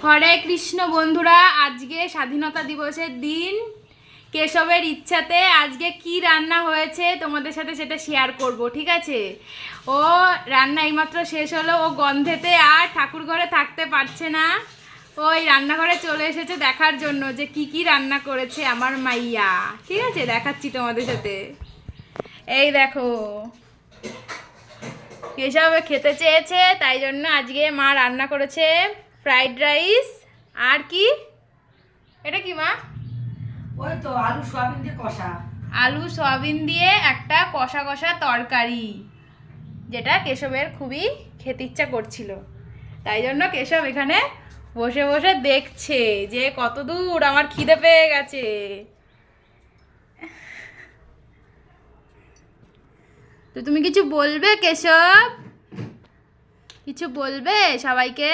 হরে কৃষ্ণ বন্ধুরা, আজকে স্বাধীনতা দিবসের দিন। কেশবের ইচ্ছাতে আজকে কি রান্না হয়েছে তোমাদের সাথে সেটা শেয়ার করব, ঠিক আছে? ও রান্না এইমাত্র শেষ হলো, ও গন্ধেতে আর ঠাকুর ঘরে থাকতে পারছে না। ওই রান্নাঘরে চলে এসেছে দেখার জন্য যে কি কি রান্না করেছে আমার মাইয়া। ঠিক আছে, দেখাচ্ছি তোমাদের সাথে। এই দেখো, কেশব খেতে চেয়েছে, তাই জন্য আজকে মা রান্না করেছে ফ্রাইড রাইস। আর কি এটা কি মা? ওই তো আলু সয়াবিন দিয়ে কষা। আলু সয়াবিন দিয়ে একটা কষা কষা তরকারি, যেটা কেশবের খুবই খেতে ইচ্ছা করছিল। তাই জন্য কেশব এখানে বসে বসে দেখছে যে কত দূর আমার খিদে পেয়ে গেছে। তো তুমি কিছু বলবে কেশব? কিছু বলবে সবাইকে?